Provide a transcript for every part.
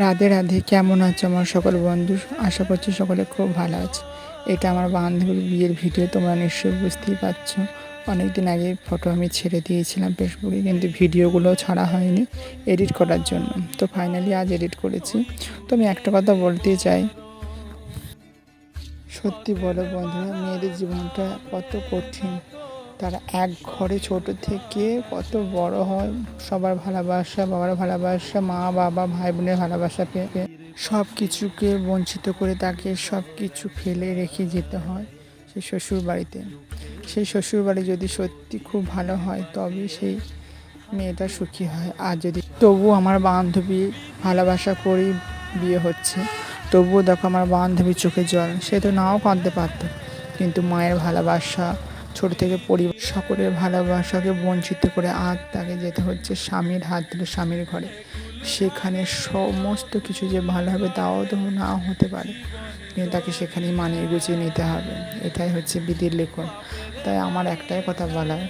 রাধে রাধে। কেমন আছো আমার সকল বন্ধু? আশা করছি সকলে খুব ভালো আছে। এটা আমার বান্ধবীর বিয়ের ভিডিও, তোমরা নিশ্চয়ই বুঝতেই পারছো। অনেক দিন আগে ফটো আমি ছেড়ে দিয়েছিলাম ফেসবুকে, কিন্তু ভিডিওগুলো ছাড়া হয়নি এডিট করার জন্য। তো ফাইনালি আজ এডিট করেছি। তো আমি একটা কথা বলতে চাই, সত্যি বলো বন্ধুরা, মেয়েদের জীবনটা কত কঠিন। তারা এক ঘরে ছোট থেকে কত বড় হয়, সবার ভালোবাসা, বাবার ভালোবাসা, মা বাবা ভাই বোনের ভালোবাসা পেয়ে সব কিছুকে বঞ্চিত করে তাকে সব কিছু ফেলে রেখে যেতে হয় সেই শ্বশুর বাড়িতে। সেই শ্বশুর বাড়ি যদি সত্যি খুব ভালো হয় তবে সেই মেয়েটা সুখী হয়। আর যদি তবু আমার বান্ধবী ভালোবাসা করেই বিয়ে হচ্ছে, তবুও দেখো আমার বান্ধবীর চোখে জল, সে তো নাও কাঁদতে পারত, কিন্তু মায়ের ভালোবাসা, ছোট থেকে পরিবার সকলের ভালোবাসাকে বঞ্চিত করে আজ তাকে যেতে হচ্ছে স্বামীর হাত ধরে স্বামীর ঘরে। সেখানে সমস্ত কিছু যে ভালো হবে তাও তো নাও হতে পারে, কিন্তু তাকে সেখানেই মানিয়ে গুছিয়ে নিতে হবে। এটাই হচ্ছে বিধির লেখন। তাই আমার একটাই কথা বলার,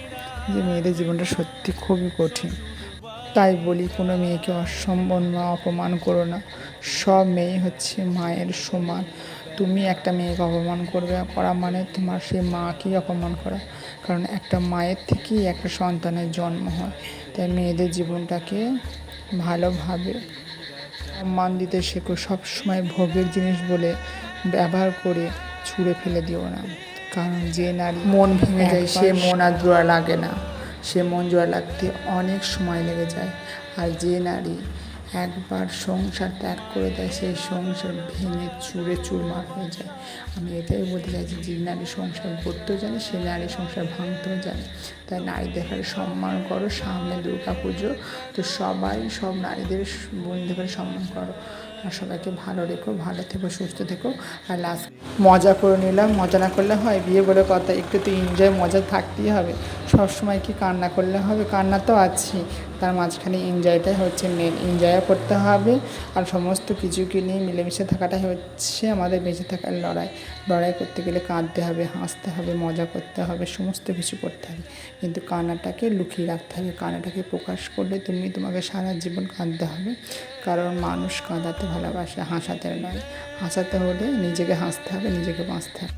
যে মেয়েদের জীবনটা সত্যি খুবই কঠিন। তাই বলি, কোনো মেয়েকে অসম্মান বা অপমান করো না। সব মেয়ে হচ্ছে মায়ের সমান। তুমি একটা মেয়েকে অপমান করা মানে তোমার সেই মাকেই অপমান করা, কারণ একটা মায়ের থেকেই একটা সন্তানের জন্ম হয়। তাই মেয়েদের জীবনটাকে ভালোভাবে সম্মান দিতে শেখো। সবসময় ভোগের জিনিস বলে ব্যবহার করে ছুঁড়ে ফেলে দিও না, কারণ যে নারী মন ভেঙে যায় সে মন আর জোড়া লাগে না, সে মন জোড়া লাগতে অনেক সময় লেগে যায়। আর যে নারী একবার সংসার ত্যাগ করে দেয় সেই সংসার ভেঙে চুরে চুরমার হয়ে যায়। আমি এটাই বলতে চাইছি, যে নারী সংসার করতেও জানে সে নারী সংসার ভাঙতেও জানে। তাই নারীদের সম্মান করো। সামনে দুর্গা পুজো, তো সবাই সব নারীদের বন্ধুদের সম্মান করো। আর সবাইকে ভালো রেখো, ভালো থেকো, সুস্থ থেকো। আর লাস্ট মজা করে নিলাম, মজা না করলে হয়? বিয়ে বলে কথা, একটু তো এনজয় মজা থাকতেই হবে। সবসময় কি কান্না করলে হবে? কান্না তো আছেই, তার মাঝখানে এনজয়টাই হচ্ছে মেন। এনজয়ও করতে হবে, আর সমস্ত কিছুকে নিয়ে মিলেমিশে থাকাটাই হচ্ছে আমাদের বেঁচে থাকার লড়াই। লড়াই করতে গেলে কাঁদতে হবে, হাসতে হবে, মজা করতে হবে, সমস্ত কিছু করতে হবে, কিন্তু কান্নাটাকে লুকিয়ে রাখতে হবে। কান্নাটাকে প্রকাশ করলে তোমাকে সারা জীবন কাঁদতে হবে, কারণ মানুষ কাঁদাতে ভালোবাসে, হাসাতে নয়। হাসাতে হলে নিজেকে হাসতে হবে, নিজেকে বাঁচতে হবে।